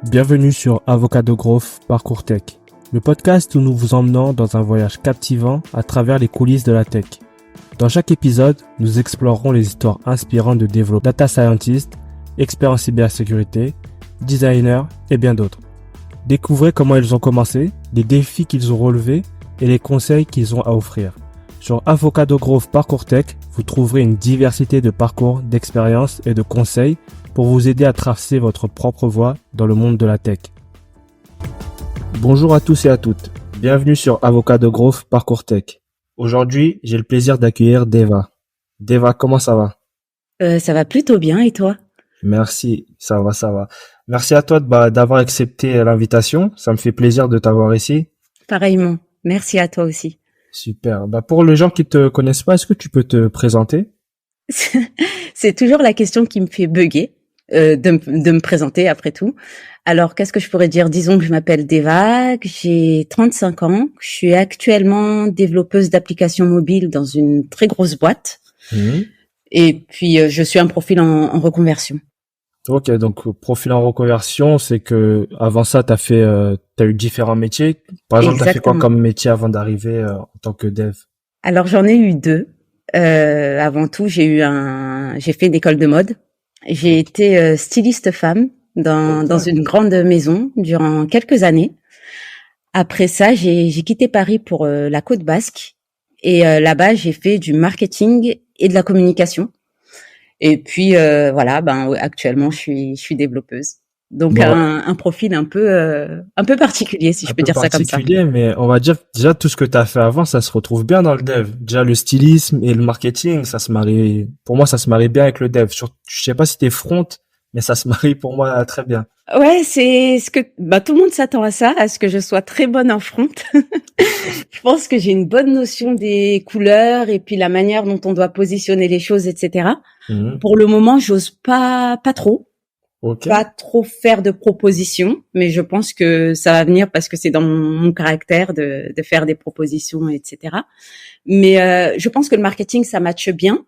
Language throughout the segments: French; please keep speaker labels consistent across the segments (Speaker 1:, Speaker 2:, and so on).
Speaker 1: Bienvenue sur Avocado Growth Parcours Tech, le podcast où nous vous emmenons dans un voyage captivant à travers les coulisses de la tech. Dans chaque épisode, nous explorerons les histoires inspirantes de développeurs, data scientists, experts en cybersécurité, designers et bien d'autres. Découvrez comment ils ont commencé, les défis qu'ils ont relevés et les conseils qu'ils ont à offrir. Sur Avocado Growth Parcours Tech, vous trouverez une diversité de parcours, d'expériences et de conseils pour vous aider à tracer votre propre voie dans le monde de la tech. Bonjour à tous et à toutes. Bienvenue sur Avocado Growth Parcours Tech. Aujourd'hui, j'ai le plaisir d'accueillir Deva. Deva, comment ça va?
Speaker 2: Ça va plutôt bien, et toi?
Speaker 1: Merci, ça va. Merci à toi d'avoir accepté l'invitation. Ça me fait plaisir de t'avoir ici.
Speaker 2: Pareillement. Merci à toi aussi.
Speaker 1: Super. Pour les gens qui te connaissent pas, est-ce que tu peux te présenter?
Speaker 2: C'est toujours la question qui me fait bugger, de me présenter après tout. Alors, qu'est-ce que je pourrais dire? Disons que je m'appelle Deva, que j'ai 35 ans, que je suis actuellement développeuse d'applications mobiles dans une très grosse boîte. Et puis, je suis un profil en reconversion.
Speaker 1: Ok, donc profil en reconversion, c'est que avant ça, t'as eu différents métiers. Par exemple, t'as fait quoi comme métier avant d'arriver en tant que dev?
Speaker 2: Alors, j'en ai eu deux. Avant tout, j'ai fait une école de mode. J'ai été styliste femme dans une grande maison durant quelques années. Après ça, j'ai quitté Paris pour la Côte Basque et là-bas, j'ai fait du marketing et de la communication. Et puis voilà, actuellement, je suis développeuse. Donc un profil un peu particulier, si je peux dire ça comme ça.
Speaker 1: Particulier, mais on va dire déjà tout ce que tu as fait avant, ça se retrouve bien dans le dev. Déjà le stylisme et le marketing, pour moi ça se marie bien avec le dev. Je sais pas si t'es front, mais ça se marie pour moi très bien.
Speaker 2: Ouais, c'est ce que tout le monde s'attend à ça, à ce que je sois très bonne en front. Je pense que j'ai une bonne notion des couleurs et puis la manière dont on doit positionner les choses, etc. Pour le moment, j'ose pas trop.
Speaker 1: Okay.
Speaker 2: Pas trop faire de propositions, mais je pense que ça va venir parce que c'est dans mon caractère de faire des propositions, etc. Mais je pense que le marketing, ça matche bien.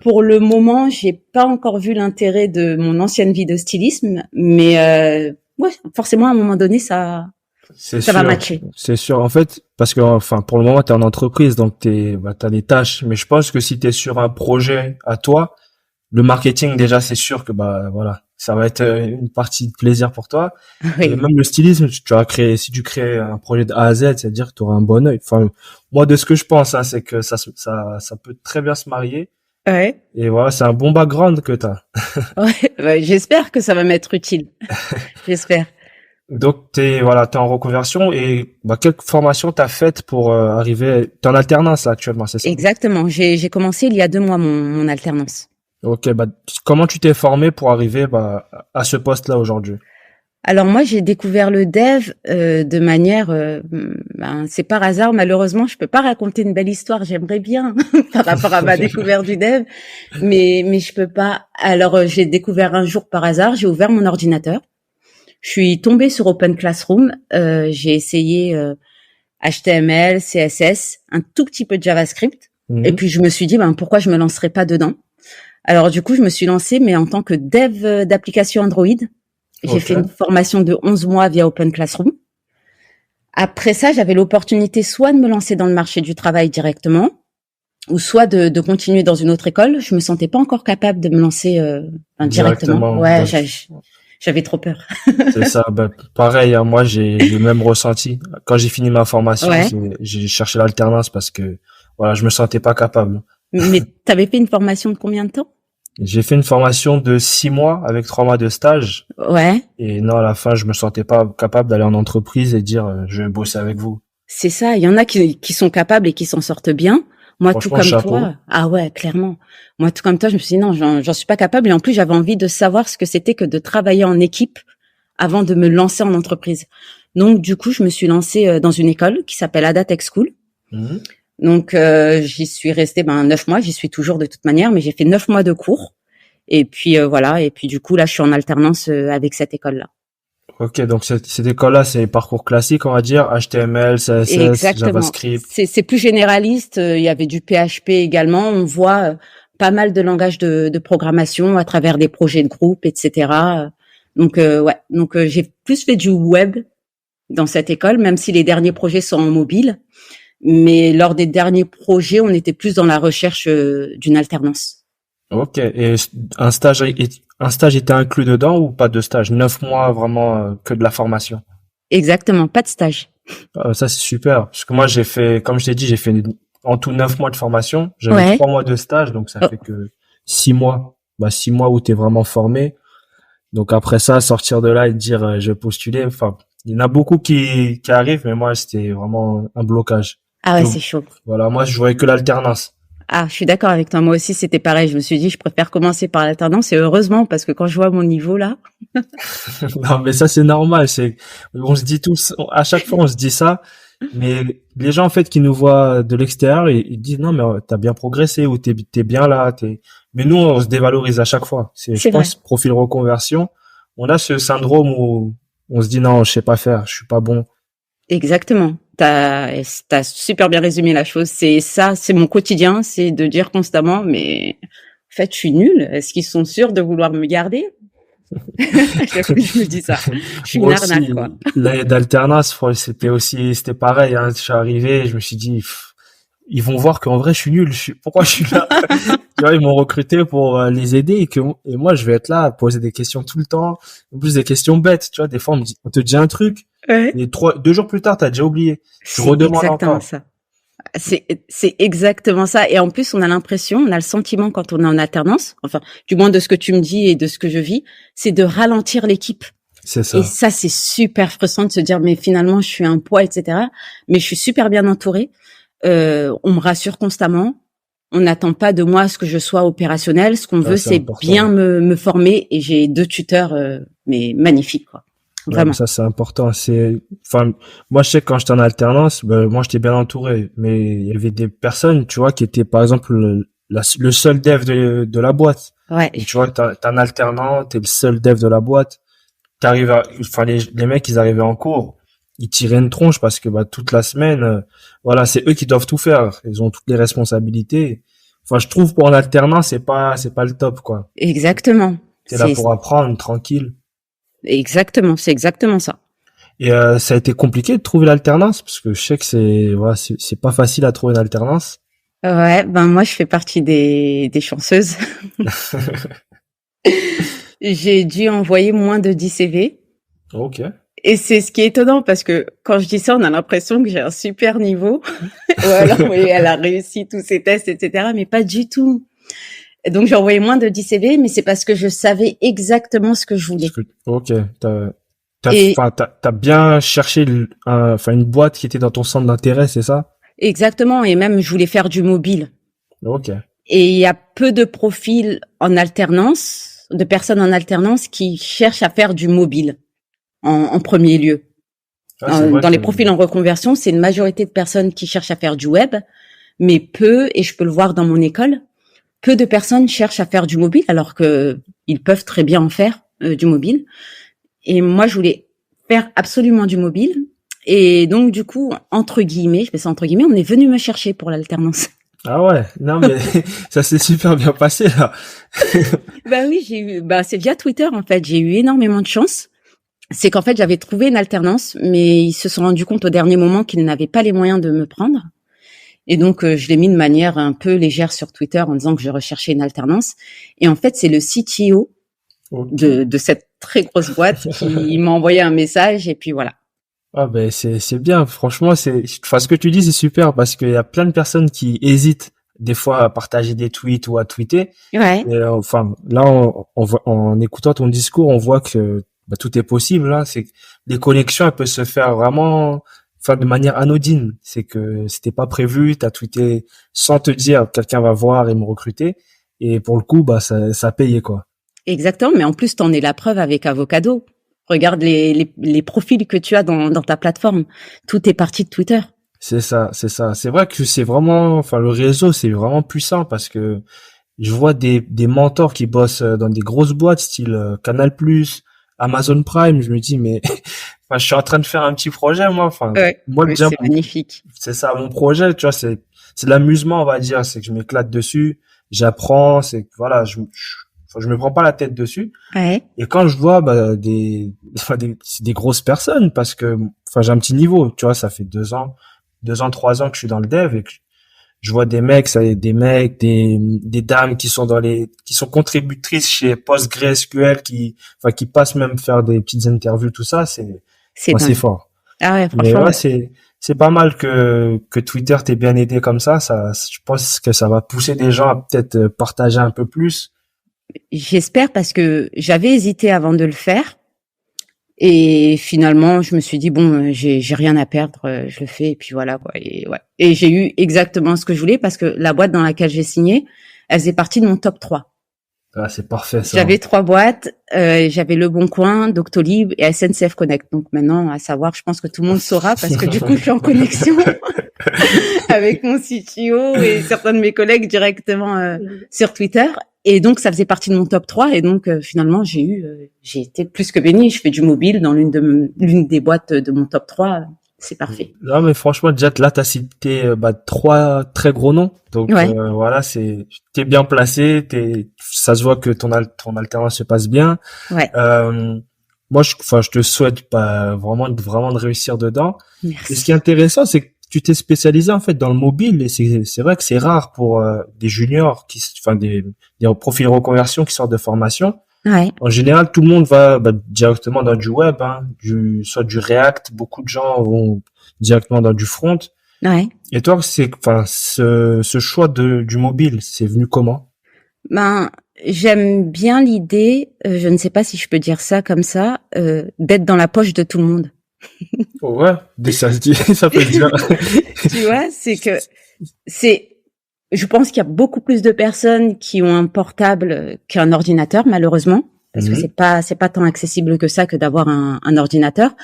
Speaker 2: Pour le moment, j'ai pas encore vu l'intérêt de mon ancienne vie de stylisme, mais ouais, forcément à un moment donné, ça va matcher.
Speaker 1: C'est sûr. En fait, parce que pour le moment, t'es en entreprise, donc t'as des tâches. Mais je pense que si t'es sur un projet à toi, le marketing déjà, c'est sûr que voilà, ça va être une partie de plaisir pour toi. Oui. Et même le stylisme, si tu crées un projet de A à Z, c'est-à-dire que tu auras un bon œil. Enfin, moi, de ce que je pense, c'est que ça peut très bien se marier.
Speaker 2: Ouais.
Speaker 1: Et voilà, c'est un bon background que t'as.
Speaker 2: Ouais, j'espère que ça va m'être utile. J'espère.
Speaker 1: Donc t'es en reconversion et quelle formation t'as faite pour arriver? T'es en alternance là, actuellement, c'est ça?
Speaker 2: Exactement. J'ai commencé il y a 2 mois mon alternance.
Speaker 1: Ok, comment tu t'es formé pour arriver à ce poste-là aujourd'hui?
Speaker 2: Alors moi, j'ai découvert le dev de manière, c'est par hasard. Malheureusement, je peux pas raconter une belle histoire. J'aimerais bien par rapport à ma découverte du dev, mais je peux pas. Alors j'ai découvert un jour par hasard. J'ai ouvert mon ordinateur. Je suis tombée sur Open Classroom. J'ai essayé HTML, CSS, un tout petit peu de JavaScript, et puis je me suis dit pourquoi je me lancerais pas dedans. Alors du coup, je me suis lancée, mais en tant que dev d'application Android. J'ai fait une formation de 11 mois via Open Classroom. Après ça, j'avais l'opportunité soit de me lancer dans le marché du travail directement, ou soit de continuer dans une autre école. Je me sentais pas encore capable de me lancer directement. Ouais, j'avais trop peur.
Speaker 1: C'est ça, pareil, moi j'ai le même ressenti. Quand j'ai fini ma formation, j'ai cherché l'alternance parce que voilà, je me sentais pas capable.
Speaker 2: Mais t'avais fait une formation de combien de temps?
Speaker 1: J'ai fait une formation de 6 mois avec 3 mois de stage.
Speaker 2: Ouais.
Speaker 1: Et non, à la fin, je me sentais pas capable d'aller en entreprise et dire je vais bosser avec vous.
Speaker 2: C'est ça, il y en a qui sont capables et qui s'en sortent bien. Moi, tout comme toi. Ah ouais, clairement. Moi, tout comme toi, je me suis dit non, j'en suis pas capable. Et en plus, j'avais envie de savoir ce que c'était que de travailler en équipe avant de me lancer en entreprise. Donc, du coup, je me suis lancée dans une école qui s'appelle Ada Tech School. Donc, j'y suis restée 9 mois. J'y suis toujours de toute manière, mais j'ai fait 9 mois de cours. Et puis voilà. Et puis du coup, là, je suis en alternance avec cette école-là.
Speaker 1: Ok, donc cette école-là, c'est parcours classique, on va dire, HTML, CSS,
Speaker 2: exactement.
Speaker 1: JavaScript.
Speaker 2: C'est plus généraliste. Il y avait du PHP également. On voit pas mal de langages de programmation à travers des projets de groupe, etc. Donc j'ai plus fait du web dans cette école, même si les derniers projets sont en mobile. Mais lors des derniers projets, on était plus dans la recherche d'une alternance.
Speaker 1: Ok. Et un stage, un stage était inclus dedans ou pas de stage? 9 mois vraiment que de la formation.
Speaker 2: Exactement, pas de stage.
Speaker 1: Ça c'est super parce que moi j'ai fait, comme je t'ai dit, j'ai fait en tout 9 mois de formation. J'avais
Speaker 2: Ouais.
Speaker 1: 3 mois de stage, donc ça
Speaker 2: Oh,
Speaker 1: fait que 6 mois. 6 mois où t'es vraiment formé. Donc après ça, sortir de là et dire je vais postuler. Enfin, il y en a beaucoup qui arrivent, mais moi c'était vraiment un blocage.
Speaker 2: ah ouais,
Speaker 1: Donc
Speaker 2: c'est chaud.
Speaker 1: voilà, moi je voyais que l'alternance.
Speaker 2: Ah, je suis d'accord avec toi. Moi aussi, c'était pareil. Je me suis dit, je préfère commencer par l'alternance et heureusement parce que quand je vois mon niveau là,
Speaker 1: Non, mais ça c'est normal. On se dit tous, à chaque fois on se dit ça, mais les gens en fait qui nous voient de l'extérieur, ils disent non mais t'as bien progressé ou t'es bien là. Mais nous on se dévalorise à chaque fois. Je
Speaker 2: c'est vrai.
Speaker 1: pense, profil reconversion, on a ce syndrome où on se dit non, je sais pas faire, je suis pas bon.
Speaker 2: Exactement. T'as super bien résumé la chose. C'est ça, c'est mon quotidien, c'est de dire constamment, mais en fait, je suis nulle. Est-ce qu'ils sont sûrs de vouloir me garder? À chaque fois que je me dis ça. Je suis une
Speaker 1: Moi
Speaker 2: arnaque, quoi.
Speaker 1: aussi, l'année d'alternance, c'était pareil. Hein. Je suis arrivé, je me suis dit, ils vont voir qu'en vrai, je suis nul. Pourquoi je suis là? Tu vois, ils m'ont recruté pour les aider et moi, je vais être là à poser des questions tout le temps. En plus, des questions bêtes. Tu vois, des fois, on te dit un truc
Speaker 2: Ouais.
Speaker 1: et 2 jours plus tard, t'as déjà oublié. Tu
Speaker 2: C'est
Speaker 1: redemandes
Speaker 2: exactement
Speaker 1: encore.
Speaker 2: ça. C'est exactement ça. Et en plus, on a l'impression, on a le sentiment quand on est en alternance, enfin, du moins de ce que tu me dis et de ce que je vis, c'est de ralentir l'équipe.
Speaker 1: C'est
Speaker 2: Et
Speaker 1: ça.
Speaker 2: ça, c'est super frustrant de se dire, mais finalement, je suis un poids, etc. Mais je suis super bien entourée. On me rassure constamment. On n'attend pas de moi ce que je sois opérationnel. Ce qu'on
Speaker 1: Ça,
Speaker 2: veut,
Speaker 1: c'est
Speaker 2: c'est bien
Speaker 1: important.
Speaker 2: me former. Et j'ai 2 tuteurs, mais magnifiques, quoi.
Speaker 1: Ouais, mais
Speaker 2: Vraiment.
Speaker 1: ça, c'est important. Enfin, moi, je sais que quand j'étais en alternance, moi, j'étais bien entouré. Mais il y avait des personnes, tu vois, qui étaient, par exemple, le seul dev de la boîte.
Speaker 2: Ouais.
Speaker 1: Et tu vois, t'as un alternant, t'es le seul dev de la boîte. Enfin, les mecs, ils arrivaient en cours, ils tiraient une tronche parce que, toute la semaine, voilà, c'est eux qui doivent tout faire. Ils ont toutes les responsabilités. Enfin, je trouve pour un alternant, c'est pas le top, quoi.
Speaker 2: Exactement.
Speaker 1: T'es là
Speaker 2: C'est
Speaker 1: pour apprendre, tranquille.
Speaker 2: exactement. C'est exactement ça.
Speaker 1: Et ça a été compliqué de trouver l'alternance parce que je sais que c'est pas facile à trouver une alternance.
Speaker 2: Ouais, ben moi je fais partie des chanceuses. J'ai dû envoyer moins de 10 CV.
Speaker 1: Ok.
Speaker 2: Et c'est ce qui est étonnant parce que quand je dis ça, on a l'impression que j'ai un super niveau. Ou alors, oui, elle a réussi tous ses tests, etc. Mais pas du tout. Et donc j'ai envoyé moins de 10 CV, mais c'est parce que je savais exactement ce que je voulais.
Speaker 1: Ok.
Speaker 2: Et
Speaker 1: T'as bien cherché enfin une boîte qui était dans ton centre d'intérêt, c'est ça?
Speaker 2: exactement, et même je voulais faire du mobile.
Speaker 1: Ok.
Speaker 2: Et il y a peu de profils en alternance, de personnes en alternance qui cherchent à faire du mobile en premier lieu.
Speaker 1: Ah, c'est vrai
Speaker 2: Dans
Speaker 1: que
Speaker 2: les profils en reconversion, c'est une majorité de personnes qui cherchent à faire du web, mais peu, et je peux le voir dans mon école, peu de personnes cherchent à faire du mobile alors que ils peuvent très bien en faire du mobile. Et moi, je voulais faire absolument du mobile. Et donc, du coup, entre guillemets, je mets ça entre guillemets, on est venu me chercher pour l'alternance.
Speaker 1: ah ouais, non mais ça s'est super bien passé là.
Speaker 2: Bah oui, c'est via Twitter en fait. J'ai eu énormément de chance. C'est qu'en fait, j'avais trouvé une alternance, mais ils se sont rendus compte au dernier moment qu'ils n'avaient pas les moyens de me prendre. Et donc, je l'ai mis de manière un peu légère sur Twitter en disant que je recherchais une alternance. Et en fait, c'est le CTO
Speaker 1: Ok.
Speaker 2: de cette très grosse boîte qui m'a envoyé un message et puis voilà.
Speaker 1: Ah ben c'est bien. Franchement, enfin ce que tu dis c'est super parce qu'il y a plein de personnes qui hésitent des fois à partager des tweets ou à tweeter.
Speaker 2: Ouais,
Speaker 1: Et enfin là, en écoutant ton discours, on voit que tout est possible. Là, c'est que les connexions, elles peuvent se faire vraiment, enfin de manière anodine. C'est que c'était pas prévu, t'as tweeté sans te dire quelqu'un va voir et me recruter. Et pour le coup, ça payait quoi.
Speaker 2: exactement. Mais en plus, t'en es la preuve avec Avocado. Regarde les profils que tu as dans ta plateforme. Tout est parti de Twitter.
Speaker 1: C'est ça, c'est ça. C'est vrai que c'est vraiment, enfin le réseau, c'est vraiment puissant parce que je vois des mentors qui bossent dans des grosses boîtes style Canal+, Amazon Prime. Je me dis mais enfin, je suis en train de faire un petit projet moi. Enfin
Speaker 2: Ouais,
Speaker 1: moi
Speaker 2: ouais,
Speaker 1: déjà
Speaker 2: c'est magnifique.
Speaker 1: c'est ça mon projet. Tu vois c'est de l'amusement on va dire. C'est que je m'éclate dessus, j'apprends. C'est que voilà je me prends pas la tête dessus.
Speaker 2: Ouais.
Speaker 1: Et quand je vois c'est des grosses personnes parce que j'ai un petit niveau, tu vois, ça fait 2 ans, 3 ans que je suis dans le dev et que je vois des mecs, des dames qui sont qui sont contributrices chez PostgreSQL qui passent même faire des petites interviews, tout ça,
Speaker 2: C'est
Speaker 1: c'est
Speaker 2: dingue.
Speaker 1: fort.
Speaker 2: Ah ouais,
Speaker 1: Mais
Speaker 2: franchement,
Speaker 1: ouais,
Speaker 2: ouais.
Speaker 1: c'est pas mal que Twitter t'ait bien aidé comme ça. Je pense que ça va pousser des gens à peut-être partager un peu plus.
Speaker 2: J'espère parce que j'avais hésité avant de le faire. Et finalement, je me suis dit bon, j'ai rien à perdre, je le fais et puis voilà quoi. Et ouais. Et j'ai eu exactement ce que je voulais parce que la boîte dans laquelle j'ai signé, elle faisait partie de mon top 3.
Speaker 1: Ah, c'est parfait ça.
Speaker 2: J'avais 3 boîtes, j'avais Le Bon Coin, Doctolib et SNCF Connect. Donc maintenant, à savoir, je pense que tout le monde saura parce que du coup, je suis en connexion avec mon CTO et certains de mes collègues directement sur Twitter. Et donc, ça faisait partie de mon top 3. Et donc, finalement, j'ai été plus que bénie. Je fais du mobile dans l'une des boîtes de mon top 3. C'est parfait.
Speaker 1: Non, mais franchement, déjà, là, t'as cité, 3 très gros noms. Donc,
Speaker 2: Ouais,
Speaker 1: voilà, t'es bien placé, ça se voit que ton alternance se passe bien.
Speaker 2: ouais.
Speaker 1: Moi, je te souhaite, vraiment de réussir dedans. Et ce qui est
Speaker 2: Merci.
Speaker 1: intéressant, c'est que tu t'es spécialisé, en fait, dans le mobile. Et c'est vrai que c'est rare pour, des juniors des profils de reconversion qui sortent de formation.
Speaker 2: Ouais,
Speaker 1: En général, tout le monde va directement dans du web, hein, soit du React. Beaucoup de gens vont directement dans du front.
Speaker 2: ouais.
Speaker 1: Et toi, ce choix du mobile, c'est venu comment?
Speaker 2: Ben, j'aime bien l'idée, je ne sais pas si je peux dire ça comme ça, d'être dans la poche de tout le monde.
Speaker 1: Oh, ouais, ça se dit, ça peut se dire.
Speaker 2: Tu vois, c'est, je pense qu'il y a beaucoup plus de personnes qui ont un portable qu'un ordinateur, malheureusement, parce que
Speaker 1: Mhm,
Speaker 2: c'est pas tant accessible que ça que d'avoir un ordinateur.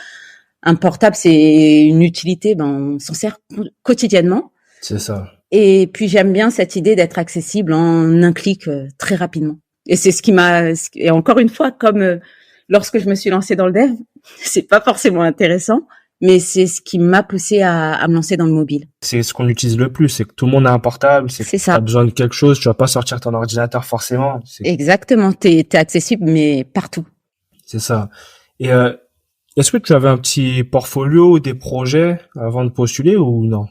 Speaker 2: Un portable, c'est une utilité, ben, on s'en sert quotidiennement.
Speaker 1: c'est ça.
Speaker 2: Et puis j'aime bien cette idée d'être accessible en un clic très rapidement. Et c'est ce qui m'a. Et encore une fois, comme lorsque je me suis lancée dans le dev, c'est pas forcément intéressant, mais c'est ce qui m'a poussée à me lancer dans le mobile.
Speaker 1: C'est ce qu'on utilise le plus, c'est que tout le monde a un portable, c'est que
Speaker 2: C'est
Speaker 1: t'as
Speaker 2: ça,
Speaker 1: besoin de quelque chose, tu vas pas sortir ton ordinateur forcément.
Speaker 2: exactement. T'es accessible, mais partout.
Speaker 1: C'est ça. Et, est-ce que tu avais un petit portfolio, des projets avant de postuler ou non?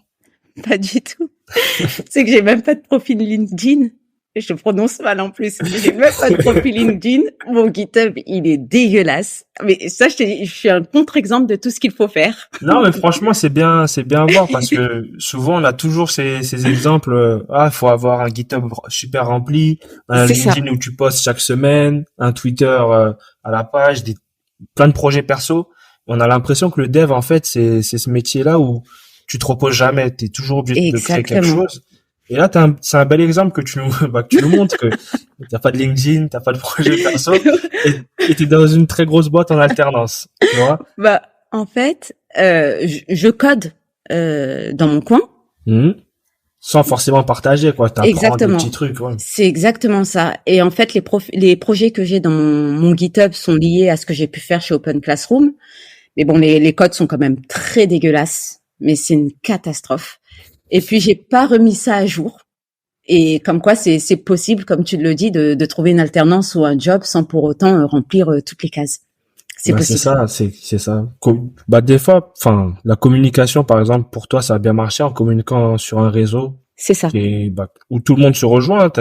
Speaker 2: Pas du tout. C'est que j'ai même pas de profil LinkedIn. Je prononce mal en plus. J'ai même pas de profil LinkedIn. Mon GitHub, il est dégueulasse. Mais ça, je suis un contre-exemple de tout ce qu'il faut faire.
Speaker 1: Non, mais franchement, c'est bien à voir parce que souvent on a toujours ces exemples. Faut avoir un GitHub super rempli, un
Speaker 2: C'est ça.
Speaker 1: LinkedIn où tu postes chaque semaine, un Twitter à la page, plein de projets perso. On a l'impression que le dev, en fait, c'est ce métier-là où tu te reposes jamais, t'es toujours obligé de créer quelque
Speaker 2: Exactement.
Speaker 1: chose. Et là, c'est un bel exemple que que tu nous montres que t'as pas de LinkedIn, t'as pas de projet perso et t'es dans une très grosse boîte en alternance, tu vois.
Speaker 2: Bah, en fait, je code dans mon coin.
Speaker 1: Mhm. Sans forcément partager, quoi. T'apprends des petits
Speaker 2: Exactement.
Speaker 1: trucs, ouais.
Speaker 2: C'est exactement ça. Et en fait, les projets que j'ai dans mon GitHub sont liés à ce que j'ai pu faire chez Open Classroom. Mais bon, les codes sont quand même très dégueulasses. Mais c'est une catastrophe. Et puis, j'ai pas remis ça à jour. Et comme quoi, c'est possible, comme tu le dis, de trouver une alternance ou un job sans pour autant remplir toutes les cases. C'est
Speaker 1: Bah, c'est
Speaker 2: possible.
Speaker 1: ça, c'est ça. Des fois, la communication, par exemple, pour toi, ça a bien marché en communiquant sur un réseau
Speaker 2: C'est ça.
Speaker 1: où tout le monde se rejoint.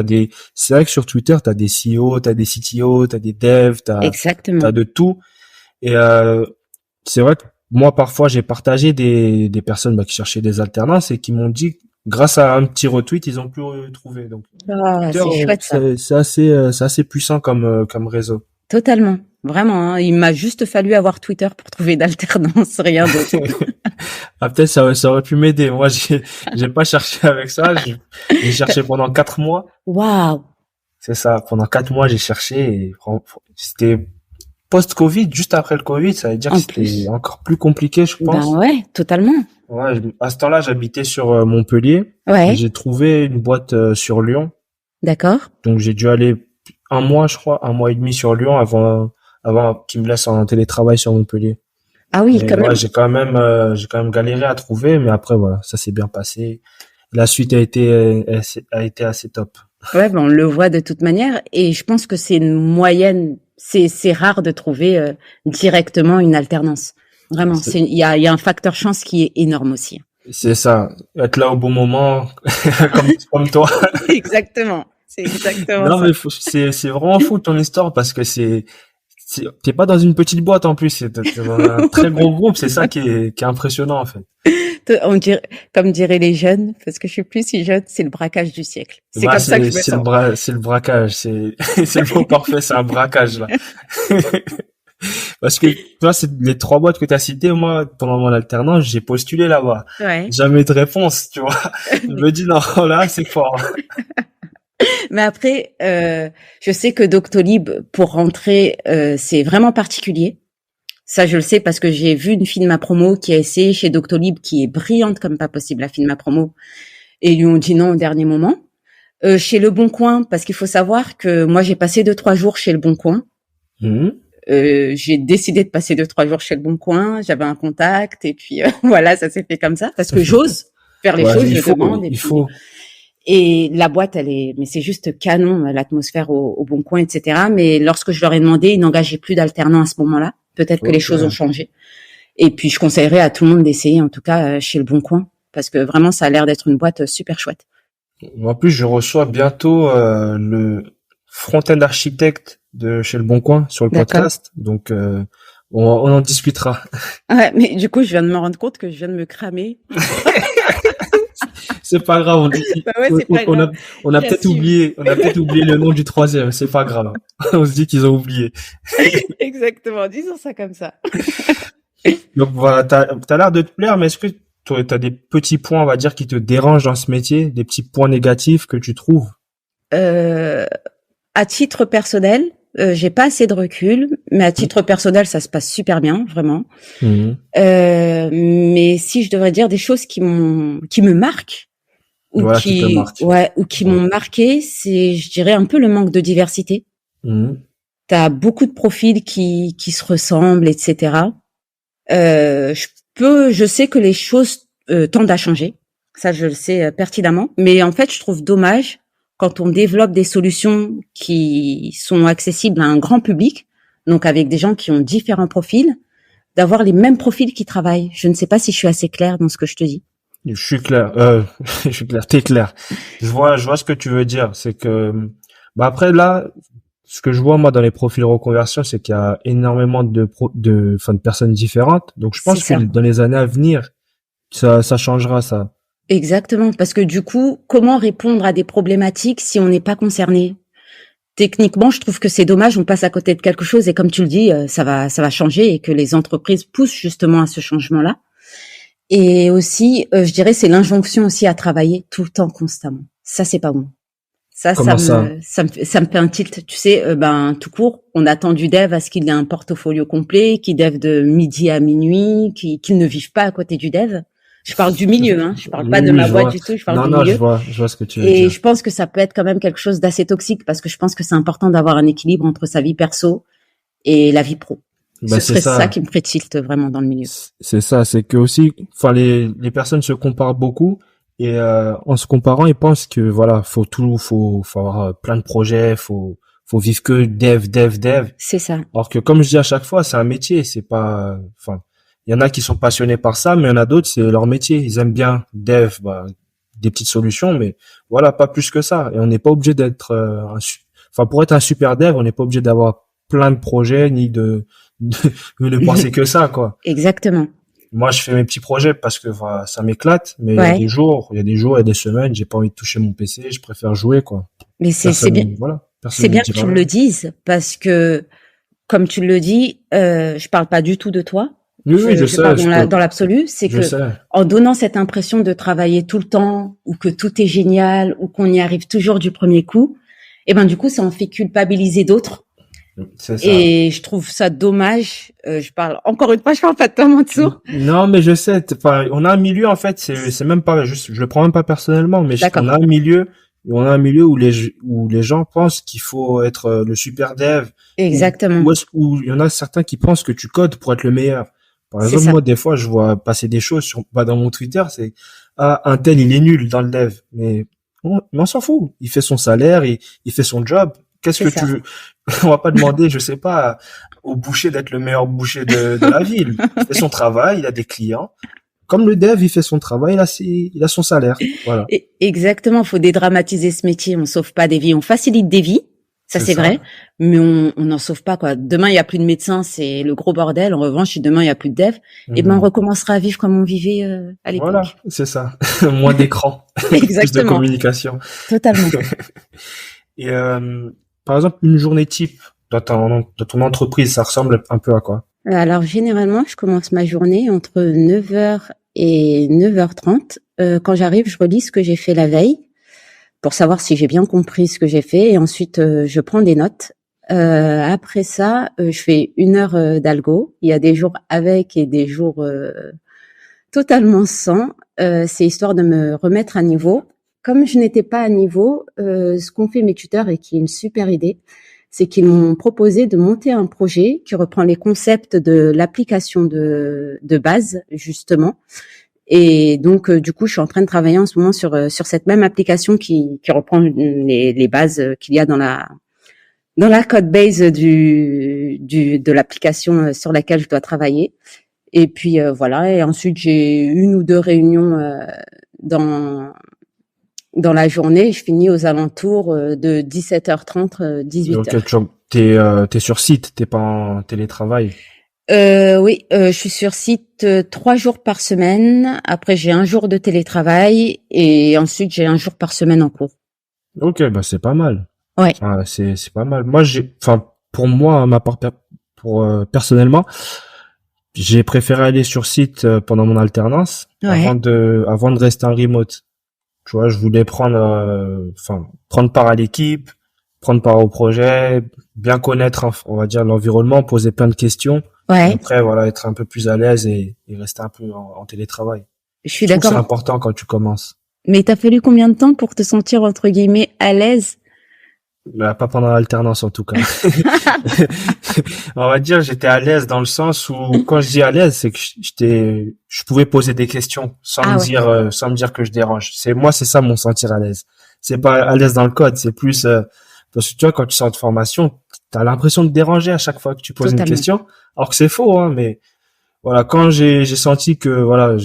Speaker 1: C'est vrai que sur Twitter, t'as des CEO, t'as des CTO, t'as des devs,
Speaker 2: Exactement.
Speaker 1: t'as de tout. Et, c'est vrai que moi, parfois, j'ai partagé des personnes, qui cherchaient des alternances et qui m'ont dit, grâce à un petit retweet, ils ont pu trouver. Donc,
Speaker 2: Ah,
Speaker 1: Twitter,
Speaker 2: c'est chouette ça.
Speaker 1: c'est assez puissant comme réseau.
Speaker 2: Totalement. Vraiment, hein. Il m'a juste fallu avoir Twitter pour trouver d'alternance, rien d'autre.
Speaker 1: Ah, peut-être ça aurait pu m'aider. Moi, j'ai pas cherché avec ça. J'ai cherché pendant 4 mois.
Speaker 2: Waouh.
Speaker 1: C'est ça. Pendant 4 mois, j'ai cherché et c'était post-Covid, juste après le Covid. Ça veut dire que
Speaker 2: En
Speaker 1: c'était
Speaker 2: plus.
Speaker 1: encore plus compliqué, je
Speaker 2: Ben
Speaker 1: pense.
Speaker 2: ouais, totalement.
Speaker 1: Ouais, à ce temps-là, j'habitais sur Montpellier et
Speaker 2: Ouais,
Speaker 1: j'ai trouvé une boîte sur Lyon.
Speaker 2: d'accord.
Speaker 1: Donc, j'ai dû aller un mois, je crois, un mois et demi sur Lyon avant qu'ils me laissent en télétravail sur Montpellier.
Speaker 2: Ah oui,
Speaker 1: Mais
Speaker 2: quand
Speaker 1: ouais,
Speaker 2: même.
Speaker 1: j'ai quand même galéré à trouver, mais après voilà, ça s'est bien passé. La suite a été assez top.
Speaker 2: Ouais, ben on le voit de toute manière, et je pense que c'est une moyenne. C'est rare de trouver directement une alternance. Vraiment,
Speaker 1: C'est
Speaker 2: il y a un facteur chance qui est énorme aussi.
Speaker 1: c'est ça, être là au bon moment, comme toi.
Speaker 2: Exactement, c'est exactement
Speaker 1: Non,
Speaker 2: ça.
Speaker 1: mais c'est vraiment fou ton histoire parce que t'es pas dans une petite boîte en plus, t'es dans un très gros groupe, c'est ça qui est impressionnant en fait.
Speaker 2: On dirait, comme diraient les jeunes, parce que je suis plus si jeune, c'est le braquage du siècle. C'est
Speaker 1: Bah,
Speaker 2: comme ça que je me sens.
Speaker 1: c'est le braquage, c'est le mot parfait, c'est un braquage là. Parce que, tu vois, c'est les trois boîtes que tu as citées, moi, pendant mon alternance, j'ai postulé là-bas.
Speaker 2: Ouais.
Speaker 1: Jamais de réponse, tu vois. Je me dis, non, là, c'est fort.
Speaker 2: Mais après, je sais que Doctolib, pour rentrer, c'est vraiment particulier. Ça, je le sais parce que j'ai vu une fille de ma promo qui a essayé chez Doctolib, qui est brillante comme pas possible, la fille de ma promo, et ils lui ont dit non au dernier moment. Chez Le Bon Coin, parce qu'il faut savoir que moi, j'ai passé 2-3 jours chez Le Bon Coin.
Speaker 1: Mhm.
Speaker 2: J'ai décidé de passer 2-3 jours chez Le Bon Coin. J'avais un contact et puis voilà, ça s'est fait comme ça parce que j'ose faire les
Speaker 1: Ouais,
Speaker 2: choses, je demande et
Speaker 1: il
Speaker 2: puis
Speaker 1: faut.
Speaker 2: et la boîte, mais c'est juste canon, l'atmosphère au Bon Coin, etc. Mais lorsque je leur ai demandé, ils n'engageaient plus d'alternants à ce moment-là. Peut-être que les
Speaker 1: Ok.
Speaker 2: choses ont changé. Et puis, je conseillerais à tout le monde d'essayer, en tout cas, chez Le Bon Coin, parce que vraiment, ça a l'air d'être une boîte super chouette.
Speaker 1: En plus, je reçois bientôt le front-end architecte de chez Le Bon Coin sur le
Speaker 2: D'accord.
Speaker 1: podcast. Donc, on en discutera.
Speaker 2: Ouais, mais du coup, je viens de me rendre compte que je viens de me cramer.
Speaker 1: C'est pas grave.
Speaker 2: Bah ouais, c'est
Speaker 1: On,
Speaker 2: pas
Speaker 1: on a,
Speaker 2: grave. J'assume.
Speaker 1: on a peut-être oublié le nom du troisième. C'est pas grave. On se dit qu'ils ont oublié.
Speaker 2: Exactement. Disons ça comme ça.
Speaker 1: Donc voilà, t'as l'air de te plaire, mais est-ce que t'as des petits points, on va dire, qui te dérangent dans ce métier, des petits points négatifs que tu trouves?
Speaker 2: Euh, à titre personnel, j'ai pas assez de recul, mais à titre personnel, ça se passe super bien, vraiment.
Speaker 1: Mhm.
Speaker 2: Mais si je devrais dire des choses qui me marquent
Speaker 1: Voilà, qui te marque.
Speaker 2: ou qui
Speaker 1: Ouais.
Speaker 2: m'ont marqué, c'est, je dirais, un peu le manque de diversité.
Speaker 1: Mhm.
Speaker 2: T'as beaucoup de profils qui se ressemblent, etc. Je sais que les choses tendent à changer. Ça, je le sais pertinemment. Mais en fait, je trouve dommage quand on développe des solutions qui sont accessibles à un grand public, donc avec des gens qui ont différents profils, d'avoir les mêmes profils qui travaillent. Je ne sais pas si je suis assez claire dans ce que je te dis.
Speaker 1: Je suis clair, je suis clair, t'es clair. Je vois ce que tu veux dire. C'est que, bah après là, ce que je vois moi dans les profils reconversion, c'est qu'il y a énormément enfin, de personnes différentes. Donc je
Speaker 2: C'est
Speaker 1: pense que
Speaker 2: ça.
Speaker 1: dans les années à venir, ça changera ça.
Speaker 2: Exactement. Parce que du coup, comment répondre à des problématiques si on n'est pas concerné? Techniquement, je trouve que c'est dommage, on passe à côté de quelque chose et comme tu le dis, ça va changer et que les entreprises poussent justement à ce changement-là. Et aussi, je dirais, c'est l'injonction aussi à travailler tout le temps constamment. Ça, c'est pas bon.
Speaker 1: Comment ça?
Speaker 2: Ça me fait un tilt. Tu sais, ben tout court, on attend du dev à ce qu'il ait un portfolio complet, qu'il dev de midi à minuit, qu'il ne vive pas à côté du dev. Je parle du milieu, hein. Je parle pas
Speaker 1: Oui,
Speaker 2: de
Speaker 1: oui,
Speaker 2: ma
Speaker 1: je
Speaker 2: boîte
Speaker 1: vois.
Speaker 2: du tout. Je parle
Speaker 1: Non,
Speaker 2: du
Speaker 1: non,
Speaker 2: milieu.
Speaker 1: je vois ce que tu veux
Speaker 2: Et
Speaker 1: dire.
Speaker 2: je pense que ça peut être quand même quelque chose d'assez toxique parce que je pense que c'est important d'avoir un équilibre entre sa vie perso et la vie pro.
Speaker 1: Ben
Speaker 2: Ce
Speaker 1: c'est
Speaker 2: serait ça
Speaker 1: ça.
Speaker 2: qui me ferait tilt vraiment dans le milieu.
Speaker 1: C'est ça, c'est que aussi, enfin les personnes se comparent beaucoup et en se comparant, ils pensent que voilà, faut avoir plein de projets, faut vivre que dev.
Speaker 2: C'est ça.
Speaker 1: Alors que comme je dis à chaque fois, c'est un métier, c'est pas, enfin, il y en a qui sont passionnés par ça, mais il y en a d'autres, c'est leur métier. Ils aiment bien dev, bah, des petites solutions, mais voilà, pas plus que ça. Et on n'est pas obligé d'être, enfin, pour être un super dev, on n'est pas obligé d'avoir plein de projets ni de, de penser que ça, quoi.
Speaker 2: Exactement.
Speaker 1: Moi, je fais mes petits projets parce que voilà, ça m'éclate, mais
Speaker 2: Ouais.
Speaker 1: il y a des semaines, j'ai pas envie de toucher mon PC, je préfère jouer, quoi.
Speaker 2: Mais
Speaker 1: Personne
Speaker 2: c'est
Speaker 1: ne me
Speaker 2: bien que tu
Speaker 1: dira
Speaker 2: me
Speaker 1: rien.
Speaker 2: le dises parce que comme tu le dis, je parle pas du tout de toi.
Speaker 1: Oui, oui, je
Speaker 2: Je parle
Speaker 1: sais, je peux,
Speaker 2: dans l'absolu. C'est
Speaker 1: je
Speaker 2: que
Speaker 1: sais.
Speaker 2: en donnant cette impression de travailler tout le temps ou que tout est génial ou qu'on y arrive toujours du premier coup, et ben du coup ça en fait culpabiliser d'autres.
Speaker 1: C'est ça.
Speaker 2: Et je trouve ça dommage. Je parle encore une fois, je parle pas de toi, Mansour.
Speaker 1: Non, mais je sais, enfin, on a un milieu, en fait, c'est même pas, je le prends même pas personnellement, mais
Speaker 2: D'accord.
Speaker 1: on a un milieu où les gens pensent qu'il faut être le super dev,
Speaker 2: Exactement.
Speaker 1: où il y en a certains qui pensent que tu codes pour être le meilleur. Par
Speaker 2: C'est
Speaker 1: exemple,
Speaker 2: ça.
Speaker 1: moi, des fois, je vois passer des choses bah, dans mon Twitter, c'est, ah, un tel, il est nul dans le dev. Mais, Mais on s'en fout. Il fait son salaire, il fait son job. Qu'est-ce
Speaker 2: C'est
Speaker 1: que
Speaker 2: ça.
Speaker 1: tu veux? On va pas demander, je sais pas, au boucher d'être le meilleur boucher de la ville. Il fait son travail, il a des clients. Comme le dev, il fait son travail, il a son salaire. Voilà.
Speaker 2: Exactement, faut dédramatiser ce métier. On sauve pas des vies, on facilite des vies, ça
Speaker 1: C'est
Speaker 2: c'est
Speaker 1: ça.
Speaker 2: vrai, mais on n'en sauve pas quoi. Demain il y a plus de médecins, c'est le gros bordel. En revanche, si demain il y a plus de dev, et ben on
Speaker 1: Mhm.
Speaker 2: recommencera à vivre comme on vivait à
Speaker 1: Voilà,
Speaker 2: l'époque.
Speaker 1: c'est ça. Moins d'écran, plus de
Speaker 2: Exactement,
Speaker 1: communication.
Speaker 2: totalement.
Speaker 1: Et par exemple, une journée type dans ton entreprise, ça ressemble un peu à quoi?
Speaker 2: Alors généralement, je commence ma journée entre 9 heures et 9h30. Quand j'arrive, je relis ce que j'ai fait la veille pour savoir si j'ai bien compris ce que j'ai fait et ensuite je prends des notes. Après ça, je fais 1 heure d'algo. Il y a des jours avec et des jours totalement sans. C'est histoire de me remettre à niveau. Comme je n'étais pas à niveau, ce qu'ont fait mes tuteurs et qui est une super idée, c'est qu'ils m'ont proposé de monter un projet qui reprend les concepts de l'application de base, justement. Et donc, du coup, je suis en train de travailler en ce moment sur cette même application qui reprend les bases qu'il y a dans la code base de l'application sur laquelle je dois travailler. Et puis voilà. Et ensuite, j'ai 1 ou 2 réunions dans la journée. Je finis aux alentours de 17h30, 18h.
Speaker 1: Ok, t'es sur site, t'es pas en télétravail.
Speaker 2: Oui, je suis sur site 3 jours par semaine. Après, j'ai un jour de télétravail et ensuite j'ai un jour par semaine en cours.
Speaker 1: Ok, bah c'est pas mal.
Speaker 2: Ouais,
Speaker 1: Ah, c'est pas mal. Moi, enfin, pour moi, ma part, personnellement, j'ai préféré aller sur site pendant mon alternance
Speaker 2: ouais,
Speaker 1: avant de rester en remote. Tu vois, je voulais prendre part à l'équipe, prendre part au projet, bien connaître, on va dire, l'environnement, poser plein de questions. Et
Speaker 2: ouais.
Speaker 1: après, voilà, être un peu plus à l'aise et rester un peu en télétravail.
Speaker 2: Je suis
Speaker 1: Je trouve que c'est
Speaker 2: d'accord.
Speaker 1: important quand tu commences.
Speaker 2: Mais t'as fallu combien de temps pour te sentir entre guillemets à l'aise?
Speaker 1: Bah, pas pendant l'alternance, en tout cas. On va dire, j'étais à l'aise dans le sens où, quand je dis à l'aise, c'est que je pouvais poser des questions
Speaker 2: Ah ouais,
Speaker 1: sans me dire que je dérange. C'est ça mon sentir à l'aise. C'est pas à l'aise dans le code, c'est plus, parce que tu vois, quand tu sors de formation, t'as l'impression de déranger à chaque fois que tu poses une
Speaker 2: totalement.
Speaker 1: question. Alors que c'est faux, hein, mais voilà, quand j'ai senti que, voilà,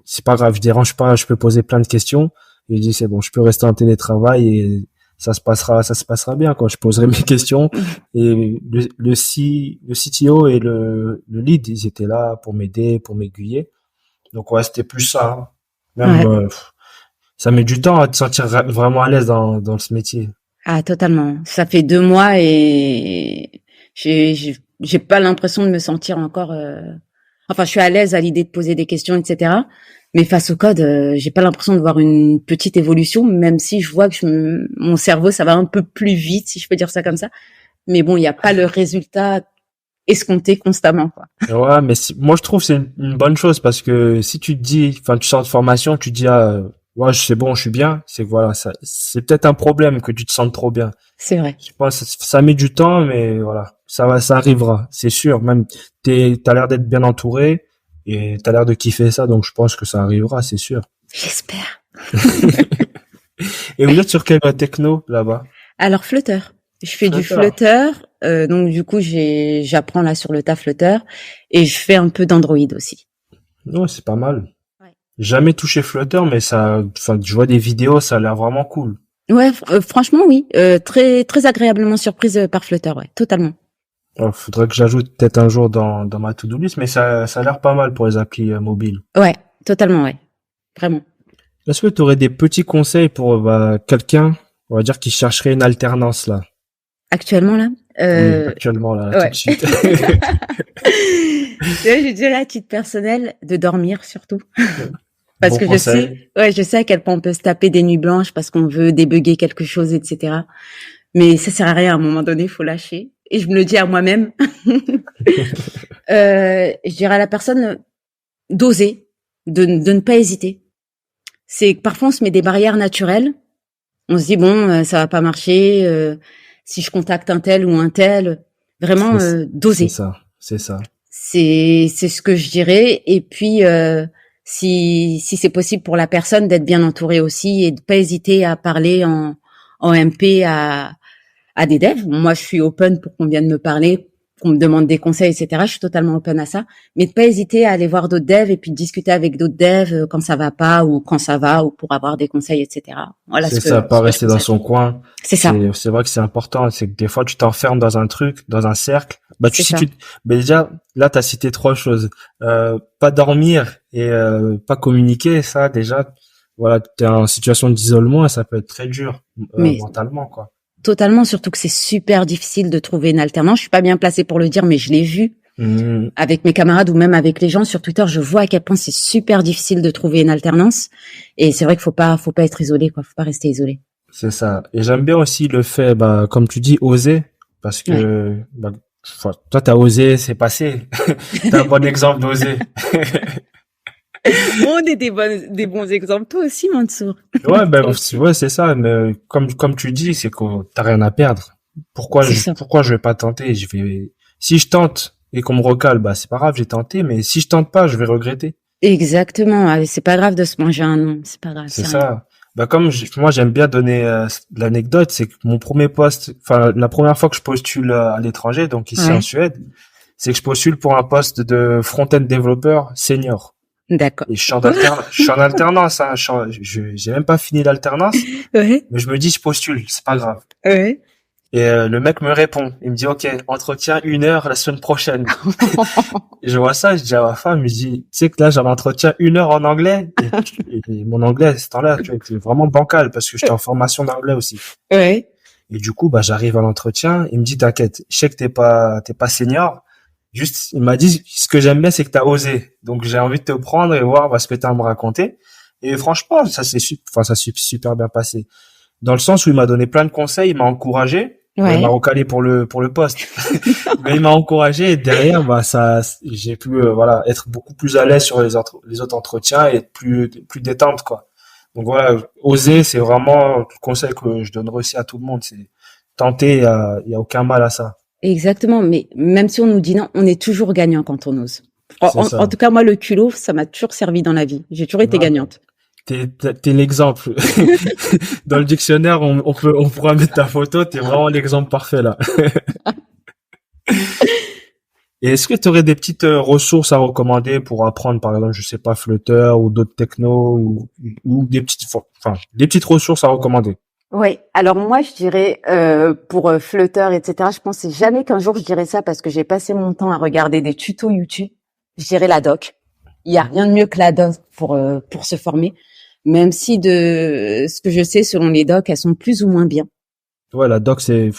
Speaker 1: c'est pas grave, je dérange pas, je peux poser plein de questions. Et je dis c'est bon, je peux rester en télétravail et ça se passera bien quand je poserai mes questions. Et le CTO et le lead, ils étaient là pour m'aider, pour m'aiguiller. Donc ouais, c'était plus ça. Hein. Même
Speaker 2: Ouais.
Speaker 1: ça met du temps à te sentir vraiment à l'aise dans ce métier.
Speaker 2: Ah totalement. Ça fait 2 mois et j'ai pas l'impression de me sentir encore. Enfin, je suis à l'aise à l'idée de poser des questions, etc. Mais face au code, j'ai pas l'impression de voir une petite évolution, même si je vois que mon cerveau, ça va un peu plus vite, si je peux dire ça comme ça. Mais bon, il n'y a pas le résultat escompté constamment, quoi.
Speaker 1: Ouais, mais moi je trouve que c'est une bonne chose parce que si tu te dis, enfin tu sors de formation, tu te dis ouais c'est bon, je suis bien, c'est que voilà, ça c'est peut-être un problème que tu te sentes trop bien.
Speaker 2: C'est vrai.
Speaker 1: Je pense que ça met du temps, mais voilà, ça arrivera, c'est sûr. Même t'as l'air d'être bien entouré et t'as l'air de kiffer ça, donc je pense que ça arrivera, c'est sûr.
Speaker 2: J'espère.
Speaker 1: Et vous êtes sur quel techno là-bas?
Speaker 2: Alors, Flutter. Je fais du
Speaker 1: Flutter.
Speaker 2: Flutter, donc du coup, j'apprends là sur le tas Flutter et je fais un peu d'Android aussi.
Speaker 1: Ouais, c'est pas mal.
Speaker 2: Ouais.
Speaker 1: Jamais touché Flutter, mais enfin, je vois des vidéos, ça a l'air vraiment cool.
Speaker 2: Ouais, franchement, oui, très très agréablement surprise par Flutter, ouais, totalement.
Speaker 1: Alors, faudrait que j'ajoute peut-être un jour dans ma to-do list, mais ça a l'air pas mal pour les applis mobiles.
Speaker 2: Ouais, totalement, ouais, vraiment.
Speaker 1: Est-ce que tu aurais des petits conseils pour quelqu'un, on va dire, qui chercherait une alternance là?
Speaker 2: Actuellement là,
Speaker 1: Oui, actuellement là, tout
Speaker 2: ouais.
Speaker 1: de suite.
Speaker 2: Je dirais à titre personnel de dormir surtout. Parce
Speaker 1: Bon
Speaker 2: que
Speaker 1: conseil.
Speaker 2: je sais à quel point on peut se taper des nuits blanches parce qu'on veut débugger quelque chose, etc. Mais ça sert à rien. À un moment donné, il faut lâcher. Et je me le dis à moi-même. Je dirais à la personne d'oser, de ne pas hésiter. C'est que parfois on se met des barrières naturelles. On se dit bon, ça va pas marcher. Si je contacte un tel ou un tel, vraiment
Speaker 1: C'est
Speaker 2: d'oser.
Speaker 1: ça, c'est ça.
Speaker 2: C'est ce que je dirais. Et puis si c'est possible pour la personne d'être bien entourée aussi et de pas hésiter à parler en MP à des devs. Moi, je suis open pour qu'on vienne me parler, qu'on me demande des conseils, etc. Je suis totalement open à ça. Mais de pas hésiter à aller voir d'autres devs et puis de discuter avec d'autres devs quand ça va pas ou quand ça va ou pour avoir des conseils, etc. Voilà
Speaker 1: C'est ça, pas rester dans son coin.
Speaker 2: C'est ça.
Speaker 1: C'est vrai que c'est important. C'est que des fois, tu t'enfermes dans un truc, dans un cercle. Bah, mais déjà, là, t'as cité 3 choses. Pas dormir et, pas communiquer. Ça, déjà, voilà, t'es en situation d'isolement et ça peut être très dur, mentalement, quoi.
Speaker 2: Totalement, surtout que c'est super difficile de trouver une alternance. Je suis pas bien placée pour le dire, mais je l'ai vu avec mes camarades ou même avec les gens sur Twitter. Je vois à quel point c'est super difficile de trouver une alternance. Et c'est vrai qu'il faut pas être isolé, quoi. Faut pas rester isolé.
Speaker 1: C'est ça. Et j'aime bien aussi le fait, bah, comme tu dis, oser, parce que, bah, toi, t'as osé, c'est passé. T'as un bon exemple d'oser.
Speaker 2: On est des bons exemples. Toi aussi, Mansour.
Speaker 1: Ouais, ouais, c'est ça. Mais comme tu dis, c'est que t'as rien à perdre. Pourquoi je vais pas tenter? Si je tente et qu'on me recale, bah, c'est pas grave, j'ai tenté, mais si je tente pas, je vais regretter.
Speaker 2: Exactement. C'est pas grave de se manger un nom. C'est pas grave.
Speaker 1: C'est ça. Rien. Bah, moi, j'aime bien donner l'anecdote, c'est que mon premier poste, enfin, la première fois que je postule à l'étranger, donc ici en Suède, c'est que je postule pour un poste de front-end développeur senior.
Speaker 2: D'accord.
Speaker 1: Et je suis en alternance, hein. J'ai même pas fini l'alternance.
Speaker 2: Ouais.
Speaker 1: Mais je me dis, je postule, c'est pas grave.
Speaker 2: Ouais.
Speaker 1: Et le mec me répond, il me dit, OK, entretien 1 heure la semaine prochaine. Et je vois ça, je dis à ma femme, je dis, tu sais que là, j'avais entretien 1 heure en anglais. Et mon anglais, à ce temps-là, tu vois, était vraiment bancal parce que j'étais en formation d'anglais aussi.
Speaker 2: Ouais.
Speaker 1: Et du coup, bah, j'arrive à l'entretien, il me dit, t'inquiète, je sais que t'es pas senior. Juste, il m'a dit, ce que j'aime bien, c'est que t'as osé. Donc, j'ai envie de te prendre et voir ce que t'as à me raconter. Et franchement, ça s'est super bien passé. Dans le sens où il m'a donné plein de conseils, il m'a encouragé.
Speaker 2: Ouais.
Speaker 1: Il m'a recalé pour le poste. Mais il m'a encouragé et derrière, bah, j'ai pu, être beaucoup plus à l'aise sur les autres entretiens et être plus détente, quoi. Donc voilà, oser, c'est vraiment le conseil que je donnerais aussi à tout le monde. C'est tenter, il y a aucun mal à ça.
Speaker 2: Exactement, mais même si on nous dit non, on est toujours gagnant quand on ose. En tout cas, moi, le culot, ça m'a toujours servi dans la vie. J'ai toujours été gagnante.
Speaker 1: T'es l'exemple. Dans le dictionnaire, on pourra mettre ta photo. T'es vraiment l'exemple parfait là. Et est-ce que tu aurais des petites ressources à recommander pour apprendre, par exemple, je sais pas, Flutter ou d'autres technos ou des petites ressources à recommander?
Speaker 2: Oui, alors moi je dirais pour Flutter, etc. Je pensais jamais qu'un jour je dirais ça parce que j'ai passé mon temps à regarder des tutos YouTube. Je dirais la doc. Il y a rien de mieux que la doc pour se former, même si de ce que je sais selon les docs, elles sont plus ou moins bien.
Speaker 1: Ouais, la doc c'est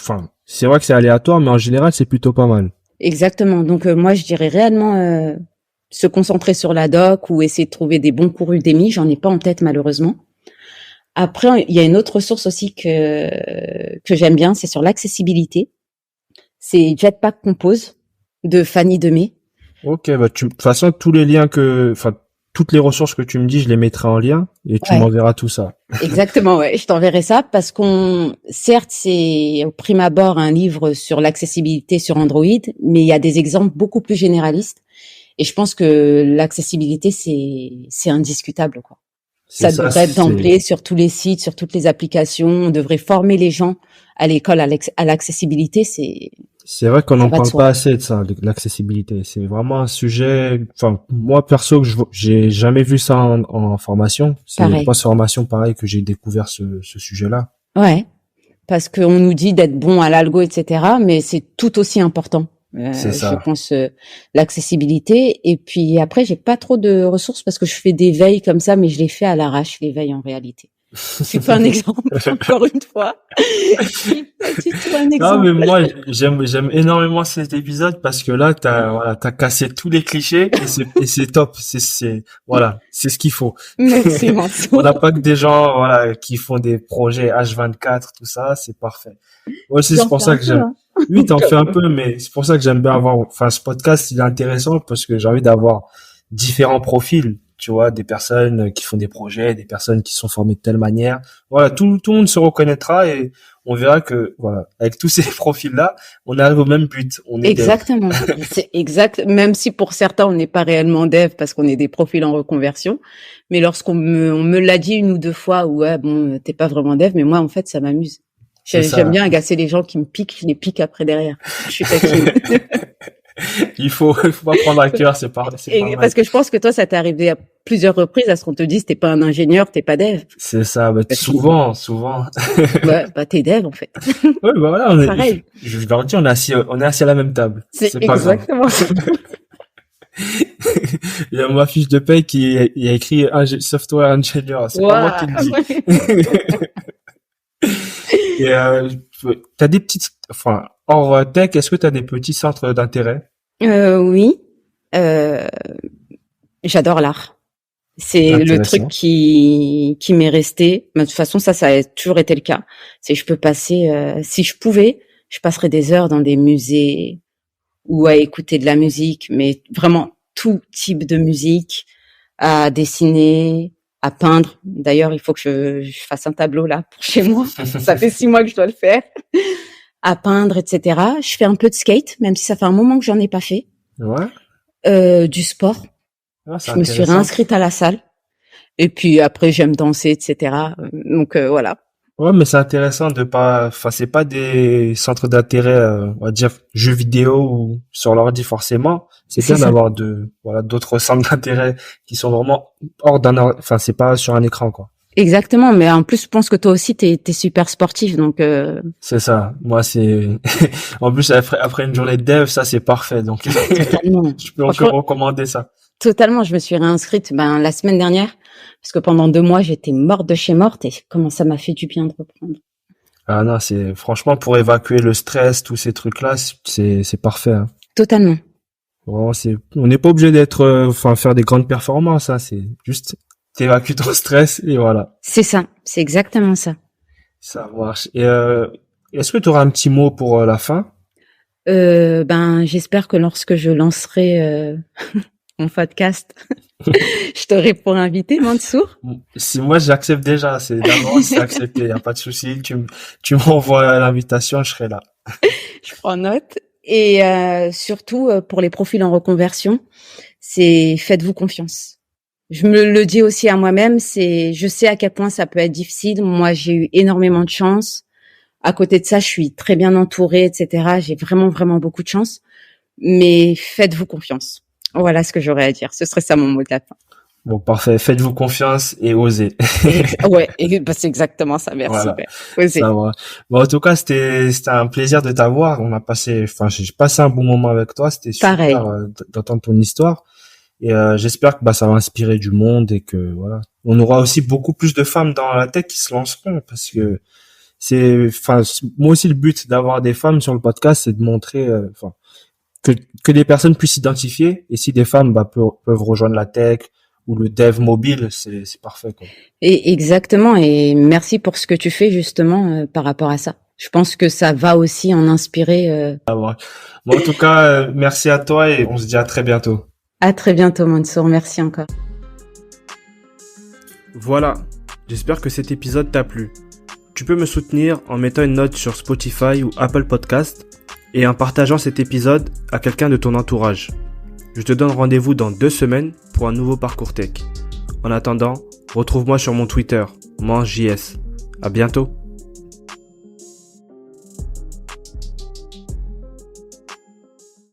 Speaker 1: vrai que c'est aléatoire, mais en général c'est plutôt pas mal.
Speaker 2: Exactement. Donc moi je dirais réellement se concentrer sur la doc ou essayer de trouver des bons cours Udemy. J'en ai pas en tête malheureusement. Après, il y a une autre ressource aussi que j'aime bien, c'est sur l'accessibilité. C'est Jetpack Compose de Fanny Demey.
Speaker 1: Ok, bah de toute façon toutes les ressources que tu me dis, je les mettrai en lien et tu m'enverras tout ça.
Speaker 2: Exactement, ouais, je t'enverrai ça parce certes, c'est au prime abord un livre sur l'accessibilité sur Android, mais il y a des exemples beaucoup plus généralistes et je pense que l'accessibilité c'est indiscutable, quoi. Ça devrait être d'emblée sur tous les sites, sur toutes les applications. On devrait former les gens à l'école à l'accessibilité.
Speaker 1: C'est vrai qu'on n'en parle pas assez de ça, de l'accessibilité. C'est vraiment un sujet. Enfin, moi perso, j'ai jamais vu ça en formation. C'est une formation pareil que j'ai découvert ce sujet-là.
Speaker 2: Ouais, parce qu'on nous dit d'être bon à l'algo, etc. Mais c'est tout aussi important.
Speaker 1: C'est ça.
Speaker 2: Je pense l'accessibilité et puis après j'ai pas trop de ressources parce que je fais des veilles comme ça mais je les fais à l'arrache les veilles en réalité. C'est pas un exemple encore une fois. C'est pas un exemple.
Speaker 1: Non mais moi j'aime énormément cet épisode parce que là t'as cassé tous les clichés et c'est top. C'est ce qu'il faut.
Speaker 2: Merci Mansour.
Speaker 1: On n'a pas que des gens qui font des projets H24 tout ça, c'est parfait. Moi aussi c'est pour ça que j'aime. Oui, t'en fais un peu, mais c'est pour ça que j'aime bien ce podcast, il est intéressant parce que j'ai envie d'avoir différents profils, tu vois, des personnes qui font des projets, des personnes qui sont formées de telle manière. Voilà, tout le monde se reconnaîtra et on verra que, voilà, avec tous ces profils-là, on arrive au même but. On est
Speaker 2: Exactement. C'est exact. Même si pour certains, on n'est pas réellement dev parce qu'on est des profils en reconversion. Mais lorsqu'on on me l'a dit une ou deux fois, ouais, bon, t'es pas vraiment dev, mais moi, en fait, ça m'amuse. J'aime bien agacer les gens qui me piquent, je les pique après derrière. Je suis taquine.
Speaker 1: Il faut pas prendre à cœur, c'est pas
Speaker 2: parce que je pense que toi, ça t'est arrivé à plusieurs reprises à ce qu'on te dise, t'es pas un ingénieur, t'es pas dev.
Speaker 1: C'est ça, souvent.
Speaker 2: Ouais, t'es dev, en fait.
Speaker 1: Ouais, voilà,
Speaker 2: pareil.
Speaker 1: Je leur dis, on est assis à la même table.
Speaker 2: C'est exactement ça.
Speaker 1: Il y a ma fiche de paye il y a écrit software engineer. C'est pas moi qui le dis. Et, t'as des petites, enfin, hors tech, est-ce que t'as des petits centres d'intérêt?
Speaker 2: Oui. J'adore l'art. C'est le truc qui m'est resté. Mais de toute façon, ça a toujours été le cas. C'est je peux passer, si je pouvais, je passerais des heures dans des musées ou à écouter de la musique, mais vraiment tout type de musique, à dessiner, à peindre. D'ailleurs, il faut que je fasse un tableau là pour chez moi. Ça fait 6 mois que je dois le faire. À peindre, etc. Je fais un peu de skate, même si ça fait un moment que j'en ai pas fait.
Speaker 1: Ouais.
Speaker 2: Du sport.
Speaker 1: Ah,
Speaker 2: je me suis réinscrite à la salle. Et puis après, j'aime danser, etc. Donc voilà.
Speaker 1: Ouais, mais c'est intéressant de pas, enfin, c'est pas des centres d'intérêt, on va dire, jeux vidéo ou sur l'ordi forcément. C'est bien d'avoir d'autres centres d'intérêt qui sont vraiment hors enfin, c'est pas sur un écran, quoi.
Speaker 2: Exactement, mais en plus, je pense que toi aussi, t'es super sportif, donc.
Speaker 1: C'est ça. Moi, c'est en plus après une journée de dev, ça c'est parfait. Donc, je peux encore recommander ça.
Speaker 2: Totalement. Je me suis réinscrite la semaine dernière parce que pendant 2 mois, j'étais morte de chez morte et comment ça m'a fait du bien de reprendre.
Speaker 1: Ah non, c'est franchement pour évacuer le stress, tous ces trucs-là, c'est parfait. Hein.
Speaker 2: Totalement.
Speaker 1: Vraiment, on n'est pas obligé d'être, faire des grandes performances. Hein. C'est juste t'évacues ton stress et voilà.
Speaker 2: C'est ça, c'est exactement ça.
Speaker 1: Ça marche. Et est-ce que tu auras un petit mot pour la fin?
Speaker 2: J'espère que lorsque je lancerai mon podcast, je t'aurai pour invité, Mansour.
Speaker 1: Si moi j'accepte déjà, c'est accepté, y a pas de souci. Tu m'envoies l'invitation, je serai là.
Speaker 2: Je prends note. Et surtout pour les profils en reconversion, c'est faites-vous confiance. Je me le dis aussi à moi-même, je sais à quel point ça peut être difficile. Moi, j'ai eu énormément de chance. À côté de ça, je suis très bien entourée, etc. J'ai vraiment, vraiment beaucoup de chance. Mais faites-vous confiance. Voilà ce que j'aurais à dire. Ce serait ça mon mot de la fin.
Speaker 1: Bon, parfait. Faites-vous confiance et osez.
Speaker 2: Ouais, c'est exactement ça. Merci.
Speaker 1: Voilà.
Speaker 2: Osez.
Speaker 1: Ça va. Bon, en tout cas, c'était un plaisir de t'avoir. J'ai passé un bon moment avec toi. C'était super d'entendre ton histoire. Et j'espère que ça va inspirer du monde et que voilà, on aura aussi beaucoup plus de femmes dans la tech qui se lanceront parce que moi aussi le but d'avoir des femmes sur le podcast, c'est de montrer que des personnes puissent s'identifier et si des femmes peuvent rejoindre la tech ou le dev mobile, c'est parfait quoi.
Speaker 2: Et exactement, et merci pour ce que tu fais justement par rapport à ça. Je pense que ça va aussi en inspirer.
Speaker 1: Bon, en tout cas, merci à toi et on se dit à très bientôt.
Speaker 2: À très bientôt, Mansour. Merci encore.
Speaker 1: Voilà. J'espère que cet épisode t'a plu. Tu peux me soutenir en mettant une note sur Spotify ou Apple Podcast et en partageant cet épisode à quelqu'un de ton entourage. Je te donne rendez-vous dans 2 semaines pour un nouveau parcours tech. En attendant, retrouve-moi sur mon Twitter, MangeJS. À bientôt.